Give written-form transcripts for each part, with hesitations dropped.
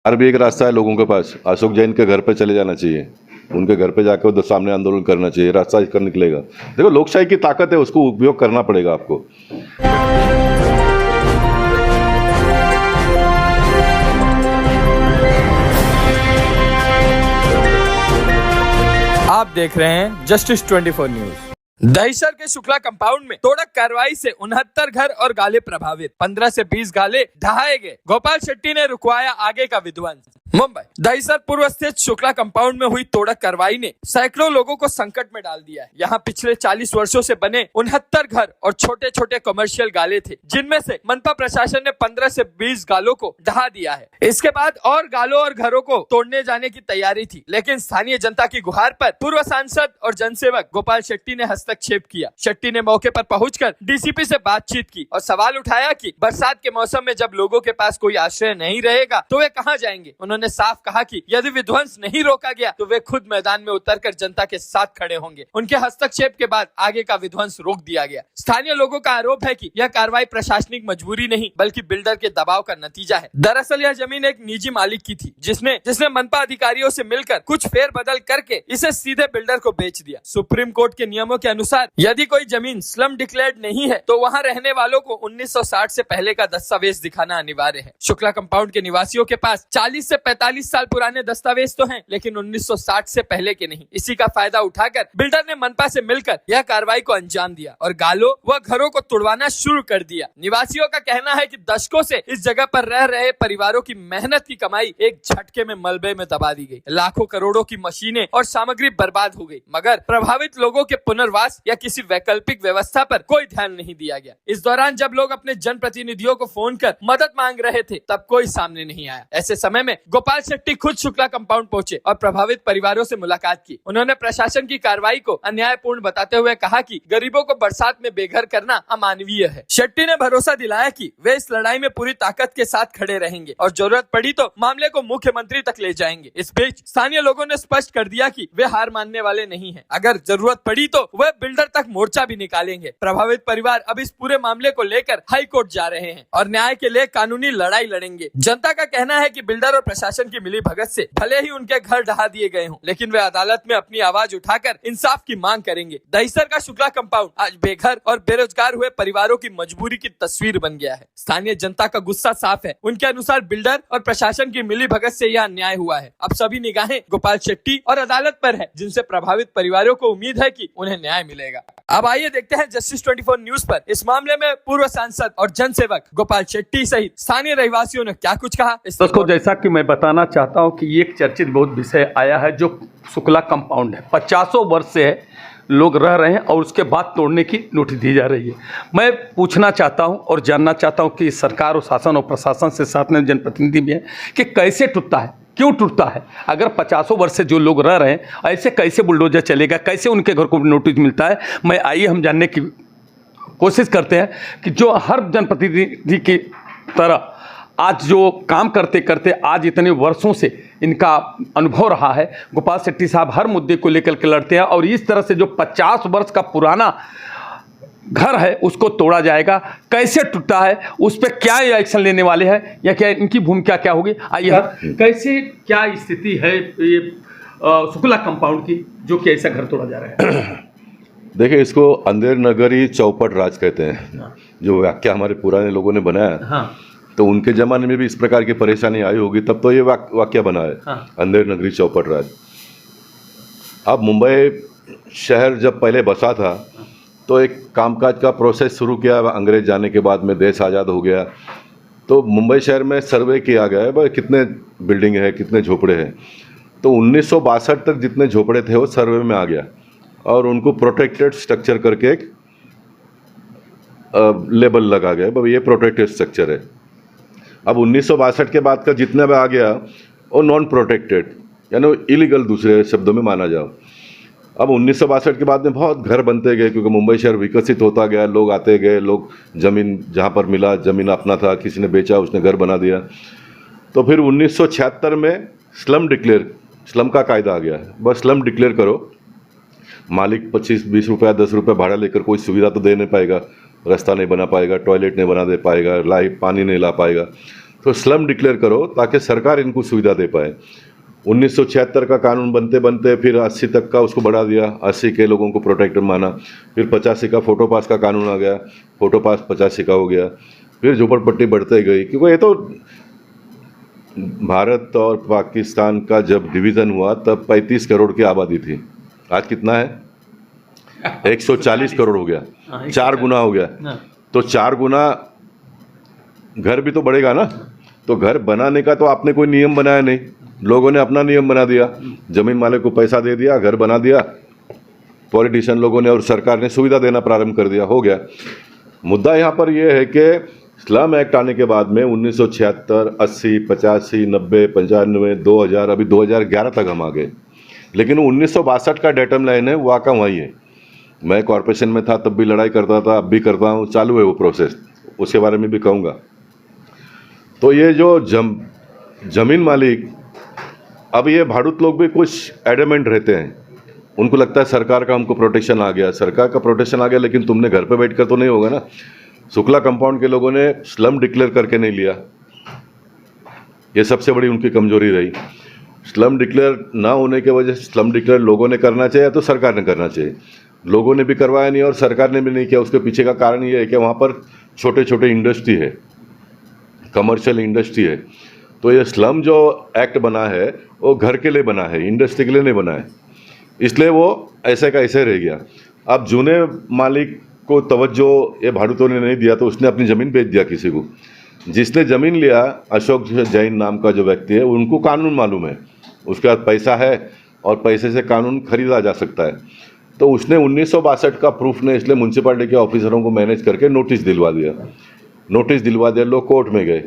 और भी एक रास्ता है लोगों के पास, अशोक जैन के घर पे चले जाना चाहिए, उनके घर पे जाकर उधर सामने आंदोलन करना चाहिए, रास्ता इसका निकलेगा। देखो लोकशाही की ताकत है, उसको उपयोग करना पड़ेगा आपको। आप देख रहे हैं जस्टिस 24 न्यूज। दहिसर के शुक्ला कंपाउंड में तोड़क कार्रवाई से 69 घर और गाले प्रभावित, 15 से 20 गाले ढहाए गए। गोपाल शेट्टी ने रुकवाया आगे का विध्वंस। मुंबई दहिसर पूर्व स्थित शुक्ला कंपाउंड में हुई तोड़क कार्रवाई ने सैकड़ों लोगों को संकट में डाल दिया है। यहाँ पिछले 40 वर्षों से बने 69 घर और छोटे छोटे कमर्शियल गाले थे, जिनमें से मनपा प्रशासन ने 15 से 20 गालों को ढहा दिया है। इसके बाद और गालों और घरों को तोड़ने जाने की तैयारी थी, लेकिन स्थानीय जनता की गुहार पर पूर्व सांसद और जनसेवक गोपाल शेट्टी ने हस्तक्षेप किया। शेट्टी ने मौके पर पहुंचकर डीसीपी से बातचीत की और सवाल उठाया कि बरसात के मौसम में जब लोगों के पास कोई आश्रय नहीं रहेगा तो वे कहां जाएंगे। उन्होंने साफ कहा कि यदि विध्वंस नहीं रोका गया तो वे खुद मैदान में उतरकर जनता के साथ खड़े होंगे। उनके हस्तक्षेप के बाद आगे का विध्वंस रोक दिया गया। स्थानीय लोगों का आरोप है कि यह कार्रवाई प्रशासनिक मजबूरी नहीं बल्कि बिल्डर के दबाव का नतीजा है। दरअसल यह जमीन एक निजी मालिक की थी, जिसने मनपा अधिकारियों से मिलकर कुछ फेरबदल करके इसे सीधे बिल्डर को बेच दिया। सुप्रीम कोर्ट के नियमों के अनुसार यदि कोई जमीन स्लम डिक्लेयर्ड नहीं है तो वहां रहने वालों को 1960 से पहले का दस्तावेज दिखाना अनिवार्य है। शुक्ला कंपाउंड के निवासियों के पास 40 से 45 साल पुराने दस्तावेज तो हैं, लेकिन 1960 से पहले के नहीं। इसी का फायदा उठाकर बिल्डर ने मनपा से मिलकर यह कार्रवाई को अंजाम दिया और गालों व घरों को तुड़वाना शुरू कर दिया। निवासियों का कहना है कि दशकों से इस जगह पर रह रहे परिवारों की मेहनत की कमाई एक झटके में मलबे में दबा दी गई। लाखों करोड़ों की मशीनें और सामग्री बर्बाद हो गई, मगर प्रभावित लोगों के पुनर्वास या किसी वैकल्पिक व्यवस्था पर कोई ध्यान नहीं दिया गया। इस दौरान जब लोग अपने जनप्रतिनिधियों को फोन कर मदद मांग रहे थे, तब कोई सामने नहीं आया। ऐसे समय में गोपाल शेट्टी खुद शुक्ला कंपाउंड पहुंचे और प्रभावित परिवारों से मुलाकात की। उन्होंने प्रशासन की कार्रवाई को अन्यायपूर्ण बताते हुए कहा कि गरीबों को बरसात में बेघर करना अमानवीय है। शेट्टी ने भरोसा दिलाया कि वे इस लड़ाई में पूरी ताकत के साथ खड़े रहेंगे और जरूरत पड़ी तो मामले को मुख्यमंत्री तक ले जाएंगे। इस बीच स्थानीय लोगों ने स्पष्ट कर दिया कि वे हार मानने वाले नहीं हैं। अगर जरूरत पड़ी तो वे बिल्डर तक मोर्चा भी निकालेंगे। प्रभावित परिवार अब इस पूरे मामले को लेकर हाई कोर्ट जा रहे हैं और न्याय के लिए कानूनी लड़ाई लड़ेंगे। जनता का कहना है कि बिल्डर और प्रशासन की मिलीभगत से भले ही उनके घर ढहा दिए गए हों, लेकिन वे अदालत में अपनी आवाज उठाकर इंसाफ की मांग करेंगे। दहिसर का शुक्ला कंपाउंड आज बेघर और बेरोजगार हुए परिवारों की मजबूरी की तस्वीर बन गया है। स्थानीय जनता का गुस्सा साफ है। उनके अनुसार बिल्डर और प्रशासन की मिलीभगत से यह अन्याय हुआ है। अब सभी निगाहें गोपाल शेट्टी और अदालत पर है, जिनसे प्रभावित परिवारों को उम्मीद है कि उन्हें न्याय मिलेगा। अब आइए देखते हैं जस्टिस 24 न्यूज पर इस मामले में पूर्व सांसद और जनसेवक गोपाल शेट्टी सहित स्थानीय रहवासियों ने क्या कुछ कहा। दोस्तों, जैसा कि मैं बताना चाहता हूं कि एक चर्चित बहुत विषय आया है जो शुक्ला कंपाउंड है। 50 वर्ष से है लोग रह रहे हैं और उसके बाद तोड़ने की नोटिस दी जा रही है। मैं पूछना चाहता हूं और जानना चाहता हूं कि सरकार और शासन और प्रशासन से साथ में जनप्रतिनिधि भी हैं कि कैसे टूटता है, क्यों टूटता है। अगर 50 वर्ष से जो लोग रह रहे हैं ऐसे कैसे बुलडोजर चलेगा, कैसे उनके घर को नोटिस मिलता है। मैं आइए हम जानने की कोशिश करते हैं कि जो हर जनप्रतिनिधि की तरह आज जो काम करते करते आज इतने वर्षों से इनका अनुभव रहा है। गोपाल शेट्टी साहब हर मुद्दे को लेकर के लड़ते हैं और इस तरह से जो 50 वर्ष का पुराना घर है उसको तोड़ा जाएगा, कैसे टूटा है, उस पर क्या एक्शन लेने वाले हैं या क्या इनकी भूमिका क्या होगी। आइए कैसे क्या स्थिति है ये शुक्ला कंपाउंड की जो कि ऐसा घर तोड़ा जा रहा है। देखिए, इसको अंधेर नगरी चौपट राज कहते हैं, जो व्याख्या हमारे पुराने लोगों ने बनाया। हाँ। तो उनके जमाने में भी इस प्रकार की परेशानी आई होगी, तब तो ये वाक्य बना है। हाँ। अंधेर नगरी चौपट राज। अब मुंबई शहर जब पहले बसा था तो एक कामकाज का प्रोसेस शुरू किया। अंग्रेज जाने के बाद में देश आज़ाद हो गया तो मुंबई शहर में सर्वे किया गया है भाई कितने बिल्डिंग है, कितने झोपड़े हैं। तो 1962 तक जितने झोपड़े थे वो सर्वे में आ गया और उनको प्रोटेक्टेड स्ट्रक्चर करके एक लेबल लगा गया, भाई ये प्रोटेक्टेड स्ट्रक्चर है। अब 1962 के बाद का जितना भी आ गया वो नॉन प्रोटेक्टेड यानी इलीगल दूसरे शब्दों में माना जाओ। अब 1962 के बाद में बहुत घर बनते गए क्योंकि मुंबई शहर विकसित होता गया, लोग आते गए, लोग ज़मीन जहाँ पर मिला, ज़मीन अपना था, किसी ने बेचा, उसने घर बना दिया। तो फिर 1976 में स्लम का कायदा आ गया। बस स्लम डिक्लेयर करो, मालिक 25-20 रुपया 10 रुपये भाड़ा लेकर कोई सुविधा तो दे नहीं पाएगा, रास्ता नहीं बना पाएगा, टॉयलेट नहीं बना दे पाएगा, लाइट पानी नहीं ला पाएगा। तो स्लम डिक्लेयर करो ताकि सरकार इनको सुविधा दे पाए। 1976 का कानून बनते बनते फिर 80 तक का उसको बढ़ा दिया, 80 के लोगों को प्रोटेक्टर माना, फिर 85 का फोटो पास का कानून आ गया, फोटो पास 85 का हो गया, फिर झोपड़पट्टी बढ़ते गई, क्योंकि ये तो भारत और पाकिस्तान का जब डिवीज़न हुआ तब 35 करोड़ की आबादी थी, आज कितना है? 140 करोड़ हो गया, 4 गुना हो गया। तो 4 गुना घर भी तो बढ़ेगा ना। तो घर बनाने का तो आपने कोई नियम बनाया नहीं, लोगों ने अपना नियम बना दिया, जमीन मालिक को पैसा दे दिया, घर बना दिया, पॉलिटिशियन लोगों ने और सरकार ने सुविधा देना प्रारंभ कर दिया, हो गया। मुद्दा यहाँ पर यह है कि स्लम एक्ट आने के बाद में 1976, 80, 85, 90, 95, 2000, अभी 2011 तक हम आ गए, लेकिन 1962 का डेटम लाइन है, वहाँ का वहीं है। मैं कॉरपोरेशन में था तब भी लड़ाई करता था, अब भी करता हूँ, चालू है वो प्रोसेस, उसके बारे में भी कहूँगा। तो ये जो जमीन मालिक, अब ये भाड़ूत लोग भी कुछ एडमेंट रहते हैं, उनको लगता है सरकार का हमको प्रोटेक्शन आ गया, सरकार का प्रोटेक्शन आ गया, लेकिन तुमने घर पे बैठ कर तो नहीं होगा ना। शुक्ला कंपाउंड के लोगों ने स्लम डिक्लेयर करके नहीं लिया, ये सबसे बड़ी उनकी कमजोरी रही। स्लम डिक्लेयर ना होने के वजह से स्लम डिक्लेयर लोगों ने करना चाहिए या तो सरकार ने करना चाहिए, लोगों ने भी करवाया नहीं और सरकार ने भी नहीं किया। उसके पीछे का कारण ये है कि वहाँ पर छोटे छोटे इंडस्ट्री है, कमर्शियल इंडस्ट्री है। तो ये स्लम जो एक्ट बना है वो घर के लिए बना है, इंडस्ट्री के लिए नहीं बना है, इसलिए वो ऐसे का ऐसे रह गया। अब जूने मालिक को तवज्जो ये भाड़ूतों ने नहीं दिया तो उसने अपनी ज़मीन बेच दिया किसी को। जिसने ज़मीन लिया, अशोक जैन नाम का जो व्यक्ति है, उनको कानून मालूम है, उसके पास पैसा है और पैसे से कानून खरीदा जा सकता है। तो उसने 1962 का प्रूफ ने इसलिए म्यूनसिपालिटी के ऑफिसरों को मैनेज करके नोटिस दिलवा दिया। लोग कोर्ट में गए,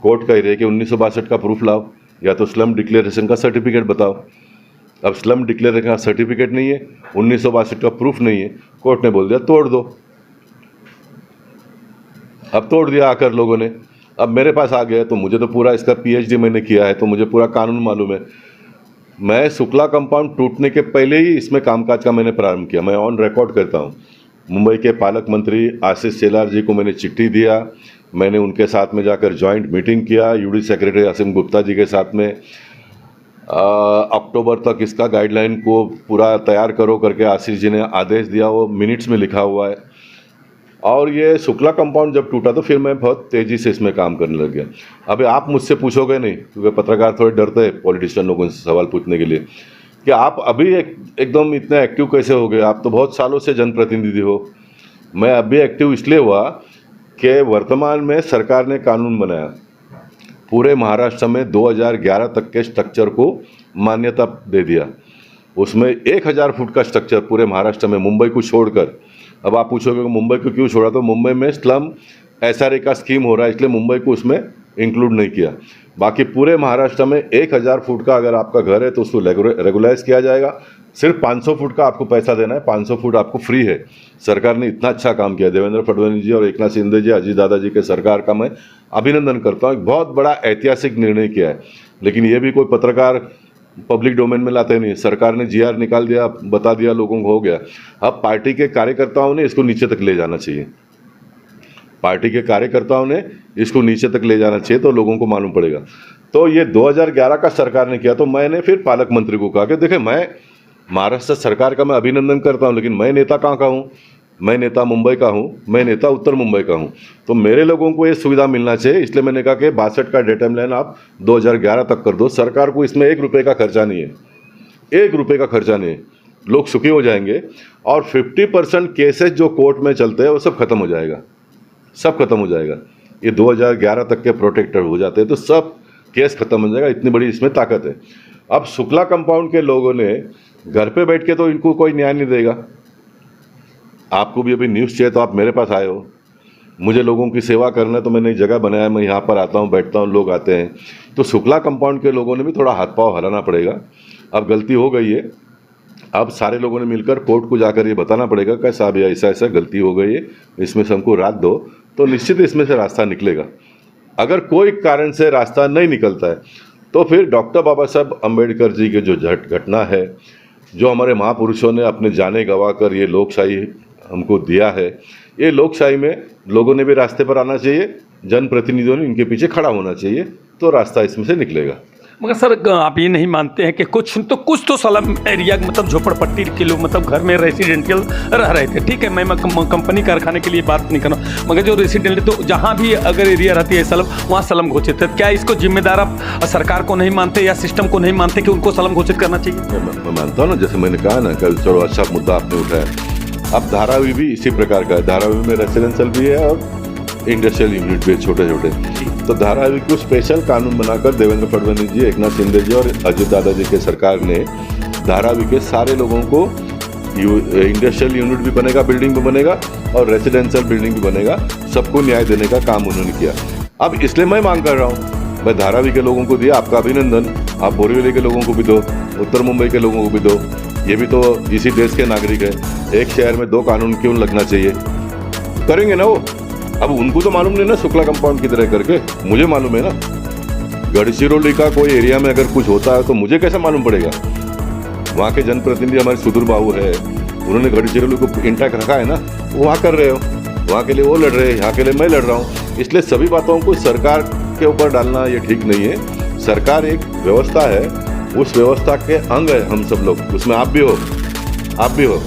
कोर्ट कह रहे कि 1962 का प्रूफ लाओ या तो स्लम डिक्लेरेशन का सर्टिफिकेट बताओ। अब स्लम डिक्लेरेशन का सर्टिफिकेट नहीं है, 1962 का प्रूफ नहीं है, कोर्ट ने बोल दिया तोड़ दो। अब तोड़ दिया आकर लोगों ने। अब मेरे पास आ गया तो मुझे तो पूरा इसका पीएचडी मैंने किया है, तो मुझे पूरा कानून मालूम है। मैं शुक्ला कंपाउंड टूटने के पहले ही इसमें कामकाज का मैंने प्रारंभ किया, मैं ऑन रिकॉर्ड करता हूँ। मुंबई के पालक मंत्री आशीष शेलार जी को मैंने चिट्ठी दिया, मैंने उनके साथ में जाकर जॉइंट मीटिंग किया, यूडी सेक्रेटरी असीम गुप्ता जी के साथ में। अक्टूबर तक इसका गाइडलाइन को पूरा तैयार करो करके आशीष जी ने आदेश दिया, वो मिनट्स में लिखा हुआ है। और ये शुक्ला कंपाउंड जब टूटा तो फिर मैं बहुत तेज़ी से इसमें काम करने लग गया। अभी आप मुझसे पूछोगे नहीं, क्योंकि पत्रकार थोड़े डरते हैं पॉलिटिशियन लोगों से सवाल पूछने के लिए कि आप अभी एकदम इतने एक्टिव कैसे हो गए, आप तो बहुत सालों से जनप्रतिनिधि हो। मैं अभी एक्टिव इसलिए हुआ कि वर्तमान में सरकार ने कानून बनाया, पूरे महाराष्ट्र में 2011 तक के स्ट्रक्चर को मान्यता दे दिया। उसमें 1000 फुट का स्ट्रक्चर पूरे महाराष्ट्र में, मुंबई को छोड़कर। अब आप पूछोगे कि मुंबई को क्यों छोड़ा, तो मुंबई में स्लम एसआरए का स्कीम हो रहा है, इसलिए मुंबई को उसमें इंक्लूड नहीं किया। बाकी पूरे महाराष्ट्र में 1000 फुट का अगर आपका घर है तो उसको रेगुलाइज किया जाएगा। सिर्फ 500 फुट का आपको पैसा देना है, 500 फुट आपको फ्री है। सरकार ने इतना अच्छा काम किया, देवेंद्र फडणवीस जी और एकनाथ शिंदे जी, अजीत दादा जी के सरकार का मैं अभिनंदन करता हूँ। एक बहुत बड़ा ऐतिहासिक निर्णय किया है, लेकिन ये भी कोई पत्रकार पब्लिक डोमेन में लाते नहीं। सरकार ने जीआर निकाल दिया, बता दिया, लोगों को हो गया। अब पार्टी के कार्यकर्ताओं ने इसको नीचे तक ले जाना चाहिए, पार्टी के कार्यकर्ताओं ने इसको नीचे तक ले जाना चाहिए, तो लोगों को मालूम पड़ेगा। तो ये 2011 का सरकार ने किया, तो मैंने फिर पालक मंत्री को कहा कि देखें, मैं महाराष्ट्र सरकार का मैं अभिनंदन करता हूं, लेकिन मैं नेता कहाँ का हूं? मैं नेता मुंबई का हूं, मैं नेता उत्तर मुंबई का हूं। तो मेरे लोगों को ये सुविधा मिलना चाहिए, इसलिए मैंने कहा कि 62 का डेटा लाइन आप 2011 तक कर दो। सरकार को इसमें 1 रुपये का खर्चा नहीं है, 1 रुपये का खर्चा नहीं है, लोग सुखी हो जाएंगे। और 50% केसेस जो कोर्ट में चलते हैं वो सब खत्म हो जाएगा, सब खत्म हो जाएगा। ये 2011 तक के प्रोटेक्टर हो जाते हैं तो सब केस खत्म हो जाएगा, इतनी बड़ी इसमें ताकत है। अब शुक्ला कंपाउंड के लोगों ने घर पे बैठ के तो इनको कोई न्याय नहीं देगा। आपको भी अभी न्यूज़ चाहिए तो आप मेरे पास आए हो, मुझे लोगों की सेवा करना है तो मैंने एक जगह बनाया, मैं यहाँ पर आता हूँ, बैठता हूँ, लोग आते हैं। तो शुक्ला कंपाउंड के लोगों ने भी थोड़ा हाथ पाँव हिलाना पड़ेगा। अब गलती हो गई है, अब सारे लोगों ने मिलकर कोर्ट को जाकर ये बताना पड़ेगा कि साहब ये ऐसा ऐसा गलती हो गई है, इसमें से हमको राहत दो, तो निश्चित इसमें से रास्ता निकलेगा। अगर कोई कारण से रास्ता नहीं निकलता है तो फिर डॉक्टर बाबा साहब अम्बेडकर जी के जो घटना है, जो हमारे महापुरुषों ने अपने जाने गंवा कर ये लोकशाही हमको दिया है, ये लोकशाही में लोगों ने भी रास्ते पर आना चाहिए जनप्रतिनिधियों ने इनके पीछे खड़ा होना चाहिए, तो रास्ता इसमें से निकलेगा। मगर सर आप ये नहीं मानते हैं कि कुछ तो स्लम एरिया मतलब झोपड़पट्टी के लोग मतलब घर में रेसिडेंशियल रह रहे थे, ठीक है, मैं कंपनी कारखाने के लिए बात नहीं कर रहा हूँ, मगर जो रेसिडेंशियल तो जहाँ भी अगर एरिया रहती है स्लम, वहाँ स्लम घोषित है। क्या इसको जिम्मेदार आप सरकार को नहीं मानते या सिस्टम को नहीं मानते कि उनको स्लम घोषित करना चाहिए? मैं मानता हूँ ना, जैसे मैंने कहा ना, कल चलो अच्छा मुद्दा आपने उठाया। अब धारावी भी इसी प्रकार का है, धारावी में रेसिडेंशियल भी है और इंडस्ट्रियल यूनिट भी है छोटे छोटे। तो धारावी को स्पेशल कानून बनाकर देवेंद्र फडणवीस जी, एकनाथ शिंदे जी और अजित दादा जी के सरकार ने धारावी के सारे लोगों को इंडस्ट्रियल यूनिट भी बनेगा, बिल्डिंग भी बनेगा और रेसिडेंशियल बिल्डिंग भी बनेगा, सबको न्याय देने का काम उन्होंने किया। अब इसलिए मैं मांग कर रहा हूँ, मैं धारावी के लोगों को दिया आपका अभिनंदन, आप बोरीवली के लोगों को भी दो, उत्तर मुंबई के लोगों को भी दो, ये भी तो इसी देश के नागरिक है। एक शहर में 2 कानून क्यों लगना चाहिए? करेंगे ना वो। अब उनको तो मालूम नहीं ना शुक्ला कंपाउंड की तरह करके, मुझे मालूम है ना। गढ़चिरौली का कोई एरिया में अगर कुछ होता है तो मुझे कैसे मालूम पड़ेगा? वहाँ के जनप्रतिनिधि हमारे सुधीर बाबू है, उन्होंने गढ़चिरौली को इंटैक्ट रखा है ना, वो वहाँ कर रहे हो, वहाँ के लिए वो लड़ रहे हैं, यहाँ के लिए मैं लड़ रहा हूँ। इसलिए सभी बातों को सरकार के ऊपर डालना ये ठीक नहीं है। सरकार एक व्यवस्था है, उस व्यवस्था के अंग है हम सब लोग, उसमें आप भी हो, आप भी हो,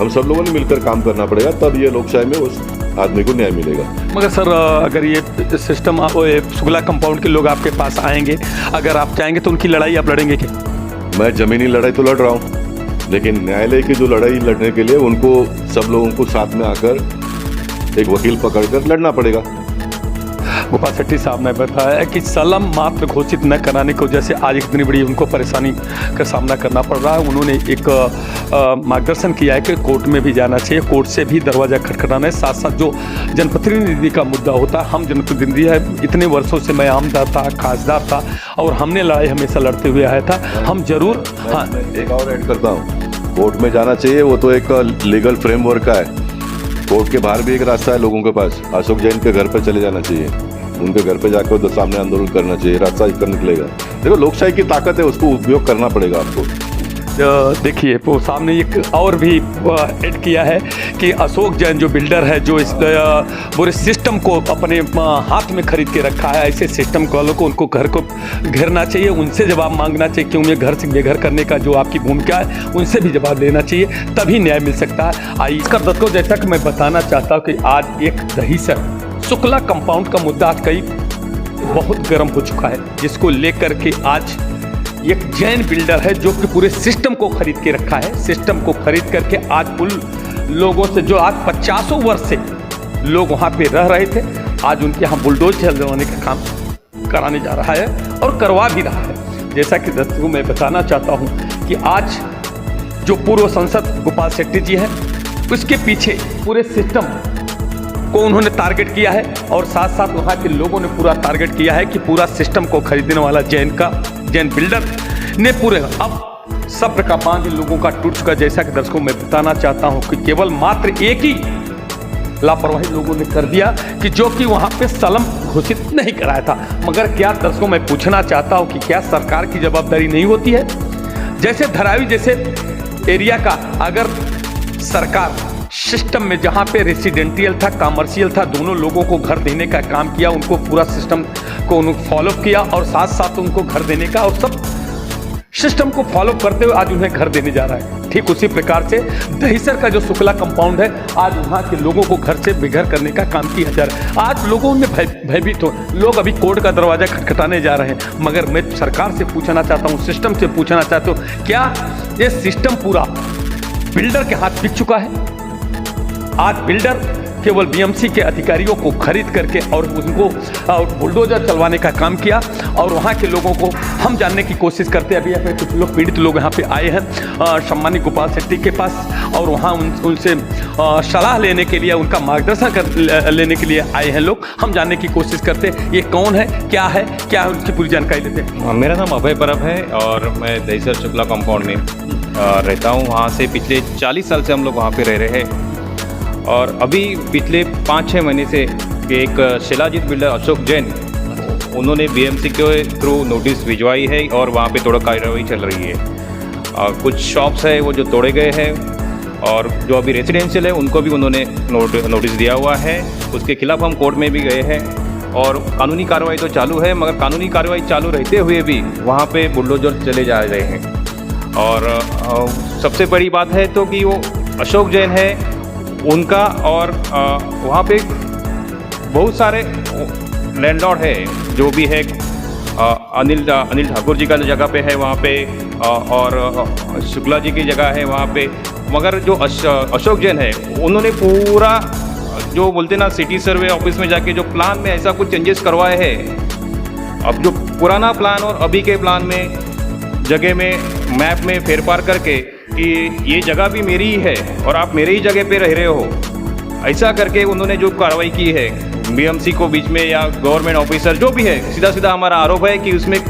हम सब लोगों ने मिलकर काम करना पड़ेगा, तब ये लोकशाही में उस आदमी को न्याय मिलेगा। मगर सर अगर ये सिस्टम शुक्ला कंपाउंड के लोग आपके पास आएंगे, अगर आप चाहेंगे तो उनकी लड़ाई आप लड़ेंगे क्या? मैं जमीनी लड़ाई तो लड़ रहा हूँ, लेकिन न्यायालय की जो लड़ाई लड़ने के लिए उनको सब लोगों को साथ में आकर एक वकील पकड़कर लड़ना पड़ेगा। गोपाल शेट्टी साहब ने बताया कि स्लम मात्र घोषित न कराने की वजह से आज इतनी बड़ी उनको परेशानी का सामना करना पड़ रहा है। उन्होंने एक मार्गदर्शन किया है कि कोर्ट में भी जाना चाहिए, कोर्ट से भी दरवाज़ा खटखटाना है। साथ साथ जो जनप्रतिनिधि का मुद्दा होता है, हम जनप्रतिनिधि है, इतने वर्षों से मैं आमदार था, खासदार था और हमने लड़ाई हमेशा लड़ते हुए आया था। हम जरूर हाँ एक और ऐड करता हूँ, कोर्ट में जाना चाहिए, वो तो एक लीगल फ्रेमवर्क का है। कोर्ट के बाहर भी एक रास्ता है लोगों के पास, अशोक जैन के घर पर चले जाना चाहिए, उनके घर पे जाकर तो सामने आंदोलन करना चाहिए, रास्ता इसका निकलेगा। देखो लोकशाही की ताकत है, उसको उपयोग करना पड़ेगा आपको। देखिए वो सामने एक और भी ऐड किया है कि अशोक जैन जो बिल्डर है, जो इस पूरे सिस्टम को अपने हाथ में खरीद के रखा है, ऐसे सिस्टम वालों को उनको घर को घेरना चाहिए, उनसे जवाब मांगना चाहिए कि उन्हें घर से बेघर करने का जो आपकी भूमिका है उनसे भी जवाब लेना चाहिए, तभी न्याय मिल सकता है। आइए इसका दर्शकों, जैसा कि मैं बताना चाहता हूँ कि आज एक दहीसर शुक्ला कंपाउंड का मुद्दा आज कई बहुत गर्म हो चुका है, जिसको लेकर के आज एक जैन बिल्डर है जो कि पूरे सिस्टम को खरीद के रखा है। सिस्टम को खरीद करके आज उन लोगों से जो आज 50 वर्ष से लोग वहाँ पे रह रहे थे, आज उनके यहाँ बुलडोज चलवाने का काम कराने जा रहा है और करवा भी रहा है। जैसा कि दर्शकों मैं बताना चाहता हूँ कि आज जो पूर्व सांसद गोपाल शेट्टी जी हैं, उसके पीछे पूरे सिस्टम को उन्होंने टारगेट किया है और साथ साथ वहाँ के लोगों ने पूरा टारगेट किया है कि पूरा सिस्टम को खरीदने वाला जैन बिल्डर ने पूरे अब सब्र का बांध इन लोगों का टूट चुका। जैसा कि दर्शकों मैं बताना चाहता हूं कि केवल मात्र एक ही लापरवाही लोगों ने कर दिया कि जो कि वहां पे स्लम घोषित नहीं कराया था। मगर क्या दर्शकों मैं पूछना चाहता हूं कि क्या सरकार की जवाबदारी नहीं होती है? जैसे धारावी जैसे एरिया का अगर सरकार सिस्टम में जहाँ पे रेसिडेंशियल था, कमर्शियल था, दोनों लोगों को घर देने का काम किया, उनको पूरा सिस्टम को फॉलो किया और साथ साथ उनको घर देने का और सब सिस्टम को फॉलो करते हुए आज उन्हें घर देने जा रहा है। ठीक उसी प्रकार से दहीसर का जो शुक्ला कंपाउंड है, आज वहाँ के लोगों को घर से बेघर करने का काम किया जा रहा है। आज लोगों में भयभीत हो, लोग अभी कोर्ट का दरवाजा खटखटाने जा रहे हैं। मगर मैं सरकार से पूछना चाहता हूँ, सिस्टम से पूछना चाहता हूँ, क्या ये सिस्टम पूरा बिल्डर के हाथ बिक चुका है? आज बिल्डर केवल बीएमसी के अधिकारियों को खरीद करके और उनको बुलडोजर चलवाने का काम किया और वहाँ के लोगों को हम जानने की कोशिश करते हैं। अभी यहाँ पे कुछ लोग पीड़ित लोग यहाँ पे आए हैं सम्मानित गोपाल शेट्टी के पास और वहाँ उनसे सलाह लेने के लिए, उनका मार्गदर्शन लेने के लिए आए हैं लोग। हम जानने की कोशिश करते हैं ये कौन है, क्या है, क्या उनकी पूरी जानकारी लेते हैं। मेरा नाम अभय परब है और मैं दहीसर शुक्ला कंपाउंड में रहता हूँ। वहाँ से पिछले 40 साल से हम लोग वहाँ पे रह रहे हैं और अभी पिछले 5-6 महीने से एक शिलाजीत बिल्डर अशोक जैन, उन्होंने बीएमसी के थ्रू नोटिस भिजवाई है और वहाँ पे थोड़ा कार्रवाई चल रही है। कुछ शॉप्स है वो जो तोड़े गए हैं और जो अभी रेसिडेंशियल है उनको भी उन्होंने नोटिस दिया हुआ है। उसके खिलाफ हम कोर्ट में भी गए हैं और कानूनी कार्रवाई तो चालू है, मगर कानूनी कार्रवाई चालू रहते हुए भी वहाँ पे बुलडोजर चले जा रहे हैं। और सबसे बड़ी बात है तो कि वो अशोक जैन है उनका, और वहाँ पे बहुत सारे लैंडलॉर्ड है जो भी है, अनिल ठाकुर जी का जगह पे है वहाँ पे, और शुक्ला जी की जगह है वहाँ पे। मगर जो अशोक जैन है उन्होंने पूरा जो बोलते ना सिटी सर्वे ऑफिस में जाके जो प्लान में ऐसा कुछ चेंजेस करवाए हैं। अब जो पुराना प्लान और अभी के प्लान में जगह में मैप में फेरफार करके कि ये जगह भी मेरी ही है और आप मेरे ही जगह पे रह रहे हो, ऐसा करके उन्होंने जो कार्रवाई की है बीएमसी को बीच में या गवर्नमेंट ऑफिसर जो भी है, सीधा सीधा हमारा आरोप है कि उसमें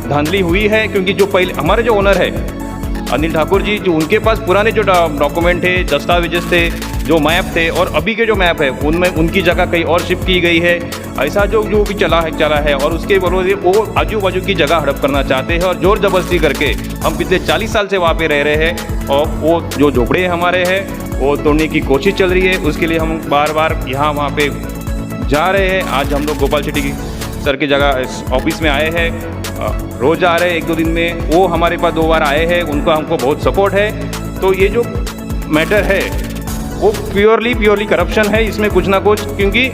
धांधली हुई है। क्योंकि जो पहले हमारे जो ओनर है अनिल ठाकुर जी, जो उनके पास पुराने जो डॉक्यूमेंट थे, दस्तावेज थे, जो मैप थे और अभी के जो मैप है उनमें उनकी जगह कहीं और शिफ्ट की गई है। ऐसा जो भी चला है और उसके बरोबर वो आजू बाजू की जगह हड़प करना चाहते हैं और ज़ोर ज़बरदस्ती करके हम पिछले 40 साल से वहाँ पे रह रहे हैं और वो जो झोपड़े हमारे हैं वो तोड़ने की कोशिश चल रही है। उसके लिए हम बार बार यहाँ वहाँ पे जा रहे हैं। आज हम लोग गोपाल शेट्टी की सर की जगह ऑफिस में आए हैं, रोज़ आ रहे हैं, 1-2 दिन में वो हमारे पास 2 बार आए हैं, उनका हमको बहुत सपोर्ट है। तो ये जो मैटर है वो प्योरली करप्शन है, इसमें कुछ ना कुछ, क्योंकि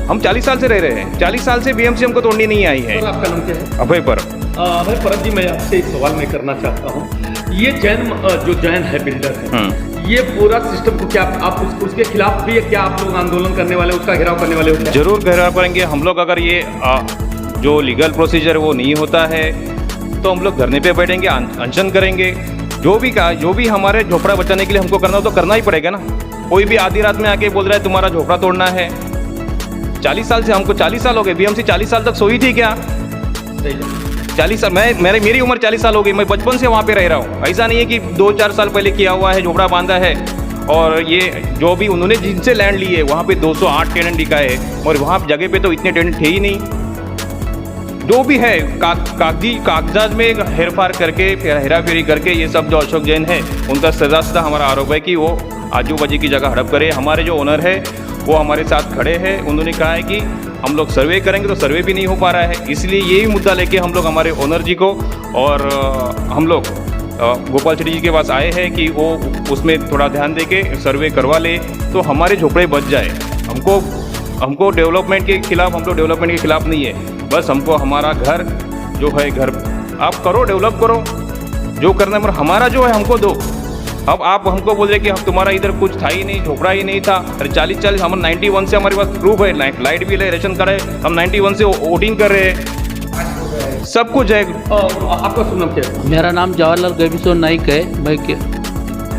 हम 40 साल से रह रहे हैं, 40 साल से बीएमसी हमको तोड़नी नहीं आई है। सर आपका नाम क्या है? अभय परब। अभय परब जी, मैं आपसे एक सवाल मैं करना चाहता हूँ। ये जैन है बिल्डर है, ये पूरा सिस्टम को क्या आप उसके खिलाफ भी क्या आप लोग आंदोलन करने वाले, उसका घेराव करने वाले हो? जरूर घेराव करेंगे हम लोग। अगर ये जो लीगल प्रोसीजर वो नहीं होता है तो हम लोग धरने पे बैठेंगे, अनशन करेंगे। जो भी हमारे झोपड़ा बचाने के लिए हमको करना हो तो करना ही पड़ेगा ना। कोई भी आधी रात में आके बोल रहा है तुम्हारा झोपड़ा तोड़ना है। 40 साल से, हमको 40 साल हो गए, बीएमसी 40 साल तक सोई थी क्या? 40 साल, मेरी उम्र 40 साल हो गई, मैं बचपन से वहाँ पे रह रहा हूँ। ऐसा नहीं है कि 2-4 साल पहले किया हुआ है, झोपड़ा बांधा है। और ये जो भी उन्होंने जिनसे लैंड ली है वहाँ पे 208 टेनेंट दिखाए हैं और वहाँ जगह पे तो इतने टेनेंट थे ही नहीं। जो भी है कागजात में हेरफार करके हेराफेरी करके ये सब जो अशोक जैन है उनका सीधा हमारा आरोप है कि वो आजू बाजू की जगह हड़प करे। हमारे जो ओनर है वो हमारे साथ खड़े हैं, उन्होंने कहा है कि हम लोग सर्वे करेंगे, तो सर्वे भी नहीं हो पा रहा है। इसलिए यही मुद्दा लेके हम लोग हमारे ओनर जी को और हम लोग गोपाल शेट्टी जी के पास आए हैं कि वो उसमें थोड़ा ध्यान दे के सर्वे करवा ले तो हमारे झोपड़े बच जाए। हमको डेवलपमेंट के खिलाफ, हम लोग डेवलपमेंट के खिलाफ नहीं है, बस हमको हमारा घर जो है, घर आप करो, डेवलप करो, जो करना है, मगर हमारा जो है हमको दो। अब आप हमको बोल रहे कि हम तुम्हारा इधर कुछ था ही नहीं, झोपड़ा ही नहीं था। अरे 40 हम 91 से हमारे पास प्रूफ है, लाइट बिल है, राशन कार्ड है, हम 91 से वोटिंग कर रहे हैं, सब कुछ है। आपका शुभ नाम क्या है? मेरा नाम जवाहरलाल गैबिसो नाइक है। मैं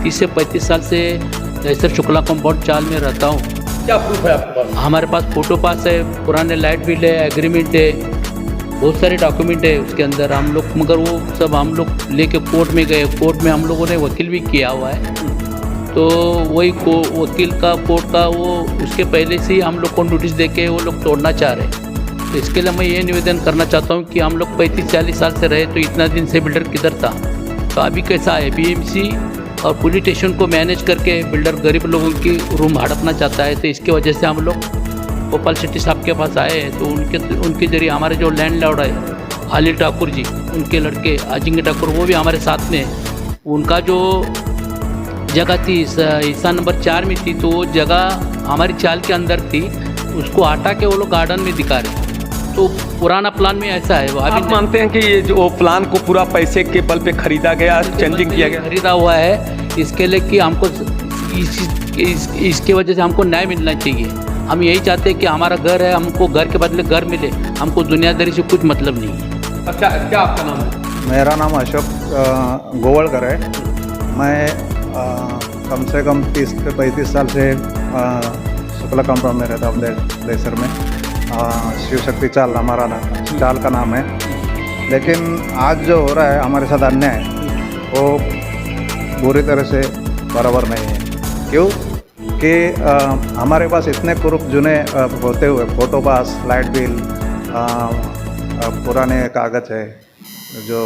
30 से 35 साल से दहीसर शुक्ला कंपाउंड चाल में रहता हूँ। क्या प्रूफ है आपके पास? हमारे पास फोटो पास है, पुराने लाइट बिल है, एग्रीमेंट है, बहुत सारे डॉक्यूमेंट है उसके अंदर हम लोग, मगर वो सब हम लोग लेके कोर्ट में गए। कोर्ट में हम लोगों ने वकील भी किया हुआ है, तो वही वकील का कोर्ट का वो उसके पहले से ही हम लोग को नोटिस दे के वो लोग तोड़ना चाह रहे हैं। तो इसके लिए मैं ये निवेदन करना चाहता हूँ कि हम लोग 35-40 साल से रहे तो इतना दिन से बिल्डर किधर था, तो अभी कैसा है? बीएमसी और पुलिस स्टेशन को मैनेज करके बिल्डर गरीब लोगों की रूम हड़पना चाहता है। तो इसके वजह से हम लोग गोपाल शेट्टी साहब के पास आए हैं। तो उनके जरिए हमारे जो लैंडलॉर्ड है अनिल ठाकुर जी, उनके लड़के अजिंक्य ठाकुर, वो भी हमारे साथ में। उनका जो जगह थी हिस्सा नंबर 4 में थी, तो वो जगह हमारी चाल के अंदर थी, उसको हटा के वो लोग गार्डन में दिखा रहे। तो पुराना प्लान में ऐसा है। आप मानते हैं कि ये जो प्लान को पूरा पैसे के बल पे खरीदा गया, चेंजिंग किया गया, खरीदा हुआ है, इसके लिए कि हमको इसके वजह से हमको न्याय मिलना चाहिए। हम यही चाहते हैं कि हमारा घर है, हमको घर के बदले घर मिले, हमको दुनियादारी से कुछ मतलब नहीं है। क्या आपका नाम है? मेरा नाम अशोक गोवलकर है। मैं कम से कम 30 से 35 साल से शुक्ला कंपाउंड में रहता हूँ दहीसर में। शिव शक्ति चाल हमारा चाल का नाम है। लेकिन आज जो हो रहा है हमारे साथ अन्याय, वो बुरी तरह से बराबर नहीं है। क्यों कि हमारे पास इतने प्रूफ जुने होते हुए, फोटो पास, लाइट बिल, पुराने कागज़ है, जो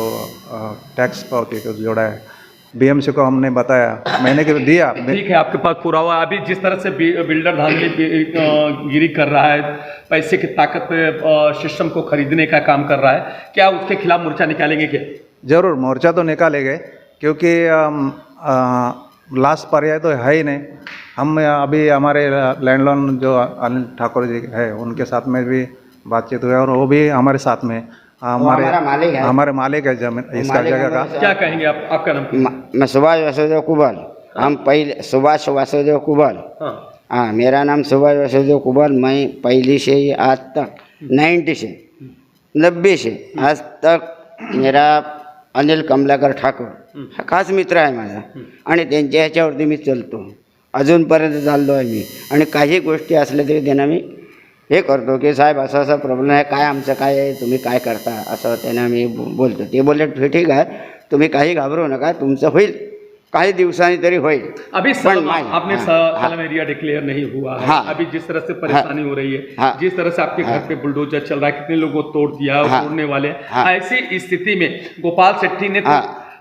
टैक्स पावती को जोड़ा है, बीएमसी को हमने बताया, मैंने कि दिया। ठीक है, आपके पास पुरावा। अभी जिस तरह से बिल्डर धांधली गिरी कर रहा है, पैसे की ताकत पे सिस्टम को खरीदने का काम कर रहा है, क्या उसके खिलाफ मोर्चा निकालेंगे क्या? जरूर मोर्चा तो निकालेंगे, क्योंकि लास्ट पर्याय तो है ही नहीं। हम अभी हमारे लैंडलॉर्ड जो अनिल ठाकुर जी है उनके साथ में भी बातचीत हुई और वो भी हमारे साथ में हमारे मालिक है जमीन इसका जगह का। क्या कहेंगे आप? आपका नाम? मैं सुभाष वासुदेव कुबल। हम पहले सुभाष वासुदेव कुबल। हाँ, मेरा नाम सुभाष वासुदेव कुबल। मैं पहली से ही आज तक 90 से आज तक मेरा अनिल कमलाकर ठाकूर खास मित्र आहे माझा आणि त्यांच्या ह्याच्यावरती मी चालतो, अजूनपर्यंत चाललो आहे मी. आणि काही गोष्टी असल्या तरी त्यांना मी हे करतो की साहेब असा असा प्रॉब्लेम आहे, काय आमचं काय आहे, तुम्ही काय करता, असं त्यांना मी बोलतो. ते बोलले ठीक आहे, तुम्ही काही घाबरू नका, तुमचं होईल, काही दिवसांनी तरी होईल. अभी आपने सलम एरिया डिक्लेयर नहीं हुआ है। अभी जिस तरह से परेशानी हो रही है, जिस तरह से आपके घर पे बुलडोजर चल रहा है, कितने लोगों को तोड़ दिया, तोड़ने वाले, ऐसी स्थिति में गोपाल शेट्टी ने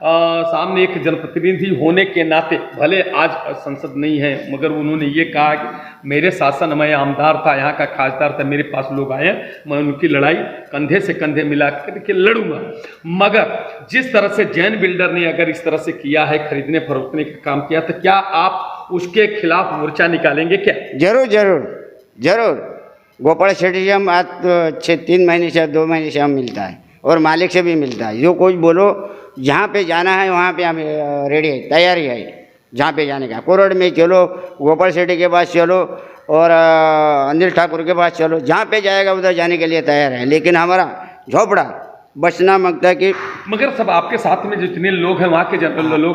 सामने एक जनप्रतिनिधि होने के नाते, भले आज संसद नहीं है, मगर उन्होंने ये कहा कि मेरे शासन में आमदार था, यहाँ का खासदार था, मेरे पास लोग आए, मैं उनकी लड़ाई कंधे से कंधे मिला करके लड़ूंगा. मगर जिस तरह से जैन बिल्डर ने अगर इस तरह से किया है, खरीदने फरोख्तने का काम किया, तो क्या आप उसके खिलाफ मोर्चा निकालेंगे क्या? जरूर जरूर जरूर. गोपाल शेट्टी से हम आज 3 महीने से 2 महीने से हम मिलता है और मालिक से भी मिलता है. जो कुछ बोलो, जहाँ पे जाना है वहाँ पे हम रेडी है, तैयारी है जहाँ पे जाने का. कोरड में चलो, गोपाल शेट्टी के पास चलो और अनिल ठाकुर के पास चलो, जहाँ पे जाएगा उधर जाने के लिए तैयार है. लेकिन हमारा झोपड़ा बचना मांगता है कि मगर सब आपके साथ में जितने लोग हैं, वहाँ के लोग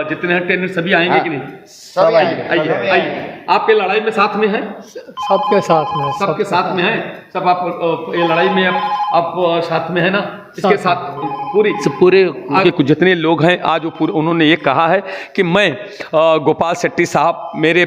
जितने हैं टेनर सभी आएंगे कि नहीं? सब आएंगे. आइए. आप ये लड़ाई में साथ में हैं? सबके साथ में, सबके साथ में हैं. सब आप ये लड़ाई में आप साथ में है ना? इसके साथ पूरे उनके जितने लोग हैं आज वो पूरे, उन्होंने ये कहा है कि मैं गोपाल शेट्टी साहब मेरे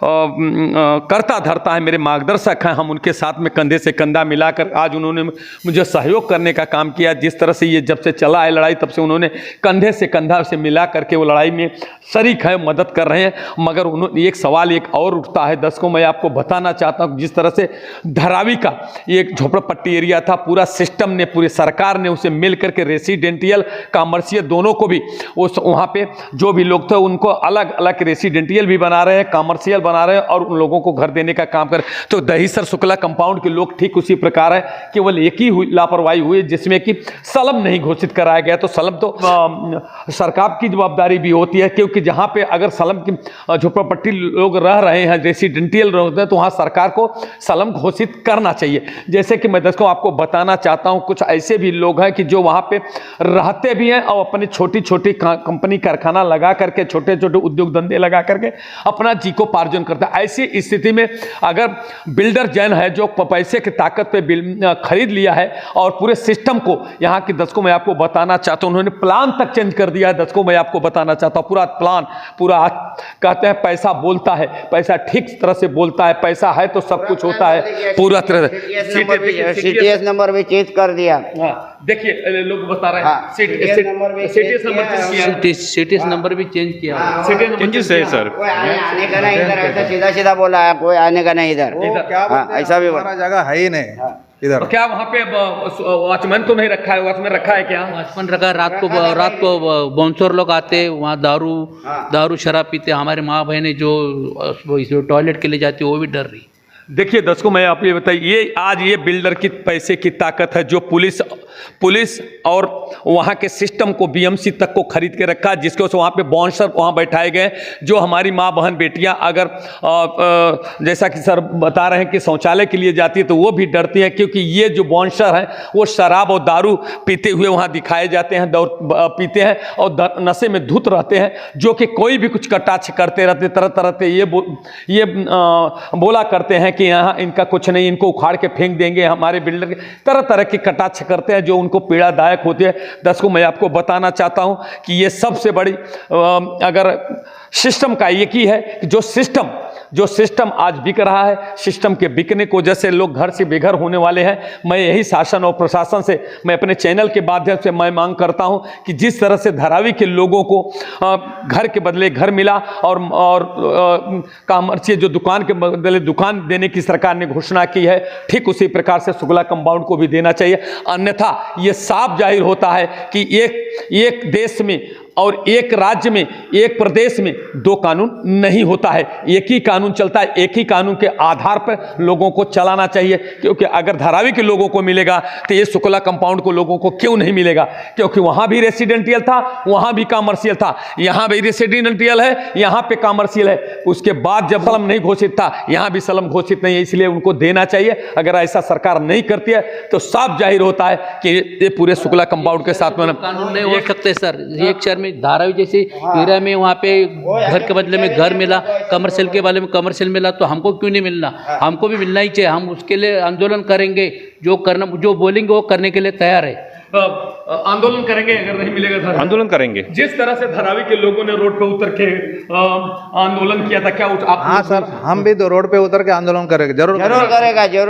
करता धरता है, मेरे मार्गदर्शक हैं, हम उनके साथ में कंधे से कंधा मिलाकर आज उन्होंने मुझे सहयोग करने का काम किया. जिस तरह से ये जब से चला है लड़ाई, तब से उन्होंने कंधे से कंधा से मिला करके वो लड़ाई में शरीक है, मदद कर रहे हैं. मगर उन्होंने एक सवाल एक और उठता है दर्शकों, मैं आपको बताना चाहता हूँ, जिस तरह से धारावी का एक झोपड़पट्टी एरिया था, पूरा सिस्टम ने, पूरी सरकार ने उसे मिल करके रेसिडेंटियल कॉमर्शियल दोनों को भी उस वहाँ पे जो भी लोग थे उनको अलग अलग रेसिडेंटियल भी बना रहे हैं, कॉमर्शियल बना रहे हैं और उन लोगों को घर देने का काम कर. तो दहीसर शुक्ला कंपाउंड के लोग ठीक उसी प्रकार है, केवल एक ही लापरवाही हुई जिसमें कि सलम नहीं घोषित कराया गया. तो सलम तो सरकार की जवाबदारी भी होती है, क्योंकि जहाँ पे अगर सलम की झोपड़पट्टी लोग रह रहे हैं, रेसिडेंटियल रहते हैं, तो वहाँ सरकार को सलम घोषित करना चाहिए. जैसे कि मैं दर्शकों आपको बताना चाहता हूँ, कुछ ऐसे भी लोग हैं कि जो वहाँ पे रहते भी हैं और अपनी छोटी छोटी कंपनी कारखाना लगा करके, छोटे छोटे उद्योग धंधे लगा करके अपना जीविकोपार्जन करते हैं. ऐसी स्थिति में अगर बिल्डर जैन है जो पैसे की ताकत पे खरीद लिया है और पूरे सिस्टम को, यहाँ की दर्शकों मैं आपको बताना चाहता हूँ, उन्होंने प्लान तक चेंज कर दिया है. दर्शकों मैं आपको बताना चाहता हूँ, पूरा प्लान, पूरा कहते हैं पैसा बोलता है, पैसा ठीक तरह से बोलता है, पैसा है तो सब कुछ होता है पूरा तरह से. सीटीएस नंबर भी चेंज कर दिया. देखिए लोग बता रहे हैं सीटीएस नंबर भी चेंज किया. चेंजेस है सर. कोई आने का नहीं इधर, ऐसा सीधा सीधा बोला है, कोई आने का नहीं इधर. ऐसा भी हमारा जगह है ही नहीं इधर. क्या वहाँ पे वॉचमैन तो नहीं रखा है? वॉचमैन रखा है क्या? वॉचमैन रखा है. रात को बाउंसर लोग आते, वहाँ दारू शराब पीते. हमारे माँ बहनें जो टॉयलेट के लिए जाती है वो भी डर रही. देखिए दर्शकों मैं आप ये बताइए, ये आज ये बिल्डर की पैसे की ताकत है जो पुलिस और वहाँ के सिस्टम को बीएमसी तक को खरीद के रखा, जिसके वहाँ पे बाउंसर वहाँ बैठाए गए, जो हमारी माँ बहन बेटियाँ अगर जैसा कि सर बता रहे हैं कि शौचालय के लिए जाती है तो वो भी डरती हैं, क्योंकि ये जो बाउंसर हैं वो शराब और दारू पीते हुए वहाँ दिखाए जाते हैं, पीते हैं और नशे में धुत रहते हैं, जो कि कोई भी कुछ कटाक्ष करते रहते, तरह तरह से ये बोला करते हैं कि यहाँ इनका कुछ नहीं, इनको उखाड़ के फेंक देंगे. हमारे बिल्डर के तरह तरह की कटाक्ष करते हैं जो उनको पीड़ादायक होती है. दर्शकों मैं आपको बताना चाहता हूँ कि ये सबसे बड़ी अगर सिस्टम का एक ही है कि जो सिस्टम जो सिस्टम आज बिक रहा है, सिस्टम के बिकने की वजह से लोग घर से बेघर होने वाले हैं। मैं यही शासन और प्रशासन से, मैं अपने चैनल के माध्यम से मैं मांग करता हूं कि जिस तरह से धारावी के लोगों को घर के बदले घर मिला और कॉमर्शियल जो दुकान के बदले दुकान देने की सरकार ने घोषणा की है, ठीक उसी प्रकार से शुक्ला कंपाउंड को भी देना चाहिए। अन्यथा ये साफ जाहिर होता है कि एक देश में और एक राज्य में, एक प्रदेश में दो कानून नहीं होता है, एक ही कानून चलता है। एक ही कानून के आधार पर लोगों को चलाना चाहिए, क्योंकि अगर धारावी के लोगों को मिलेगा तो ये शुक्ला कंपाउंड को लोगों को क्यों नहीं मिलेगा? क्योंकि वहाँ भी रेसिडेंटियल था, वहाँ भी कॉमर्शियल था, यहाँ भी रेसिडेंटियल है, यहाँ पे कॉमर्शियल है। उसके बाद जब सलम नहीं घोषित था, यहाँ भी सलम घोषित नहीं है, इसलिए उनको देना चाहिए। अगर ऐसा सरकार नहीं करती है तो साफ जाहिर होता है कि ये पूरे शुक्ला कंपाउंड के साथ में कानून नहीं हो सकते सर। एक शहर में धारावी जैसे एरिया में वहाँ पे घर के बदले में घर मिला, कमर्शियल के बदले में कमर्शियल मिला, तो हमको क्यों नहीं मिलना? हमको भी मिलना ही चाहिए। हम उसके लिए आंदोलन करेंगे, जो बोलेंगे वो करने के लिए तैयार है। आंदोलन करेंगे अगर नहीं मिलेगा धारावी। आंदोलन करेंगे। जिस तरह से धारावी के लोगों ने रोड पे उतर के आंदोलन किया था, क्या आप? हाँ सर, हम भी तो रोड पे उतर के आंदोलन करेंगे, जरूर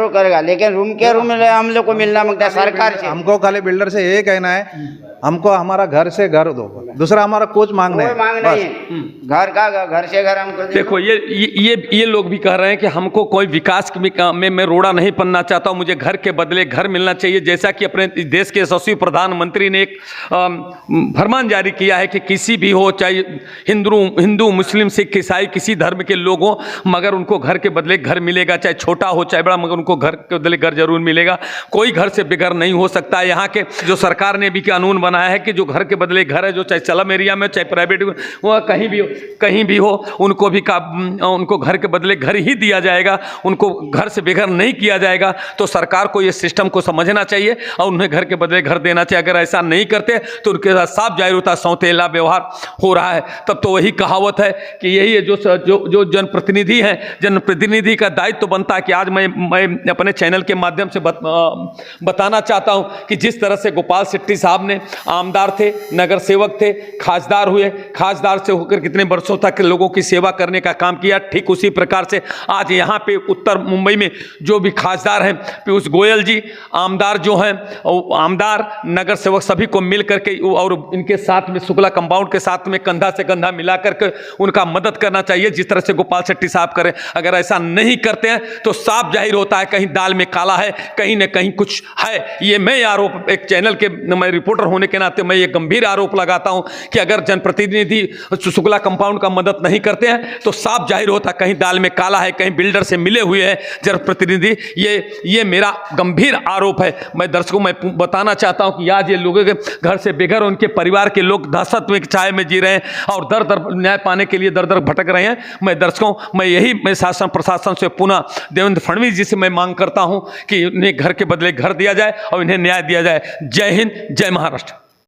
करेगा, लेकिन रूम के रूम में हम लोग को मिलना मांगता है सरकार से। हमको खाली बिल्डर से ये कहना है, हमको हमारा घर से घर दो, दूसरा हमारा कुछ मांग नहीं है। घर से घर हमको देखो, ये लोग भी कह रहे हैं कि हमको कोई विकास में मैं रोड़ा नहीं पड़ना चाहता हूँ, मुझे घर के बदले घर मिलना चाहिए। जैसा कि अपने देश के यशस्वी प्रधानमंत्री ने एक फरमान जारी किया है कि किसी भी हो, चाहे हिंदू मुस्लिम सिख ईसाई किसी धर्म के लोग हों, मगर उनको घर के बदले घर मिलेगा, चाहे छोटा हो चाहे बड़ा, मगर उनको घर के बदले घर जरूर मिलेगा। कोई घर से बेघर नहीं हो सकता है। यहाँ के जो सरकार ने भी कानून बनाया है कि जो घर के बदले घर है, जो चाहे स्लम एरिया में चाहे प्राइवेट वो कहीं भी हो उनको घर के बदले घर ही दिया जाएगा, उनको घर से बेघर नहीं किया जाएगा। तो सरकार को ये सिस्टम को समझना चाहिए और उन्हें घर के बदले घर देना चाहिए। अगर ऐसा नहीं करते तो उनके साथ साफ जाहिर होता सौतेला व्यवहार हो रहा है। तब तो वही कहावत है कि यही है जो जनप्रतिनिधि हैं, जनप्रतिनिधि का दायित्व तो बनता है कि आज मैं अपने चैनल के माध्यम से बताना चाहता हूं कि जिस तरह से गोपाल शेट्टी साहब ने आमदार थे, नगर सेवक थे, खासदार हुए, खासदार से होकर कितने वर्षों तक लोगों की सेवा करने का काम किया, ठीक उसी प्रकार से आज यहाँ पे उत्तर मुंबई में जो भी खासदार हैं, पीयूष गोयल जी आमदार जो हैं, आमदार नगर सेवक सभी को मिल करके और इनके साथ में शुक्ला कंपाउंड के साथ में कंधा से कंधा मिला करके उनका मदद करना चाहिए, जिस तरह से गोपाल शेट्टी साहब करें। अगर ऐसा नहीं करते हैं तो साफ जाहिर होता है कहीं दाल में काला है, कहीं न कहीं कुछ है। ये मैं आरोप, एक चैनल के मैं रिपोर्टर होने के नाते मैं ये गंभीर आरोप लगाता हूं कि अगर जनप्रतिनिधि शुक्ला कंपाउंड का मदद नहीं करते हैं तो साफ जाहिर होता है कहीं दाल में काला है, कहीं बिल्डर से मिले हुए हैं जनप्रतिनिधि। ये मेरा गंभीर आरोप है। मैं दर्शकों मैं बताना चाहता हूं कि आज ये लोगों के घर से बेघर, उनके परिवार के लोग दहशत में छाए में जी रहे हैं और दर दर न्याय पाने के लिए दर दर भटक रहे हैं। मैं दर्शकों मैं शासन प्रशासन से पुनः देवेंद्र फडणवीस जी से मैं मांग करता हूं कि उन्हें घर के बदले घर दिया जाए और इन्हें न्याय दिया जाए। जय हिंद, जय महाराष्ट्र।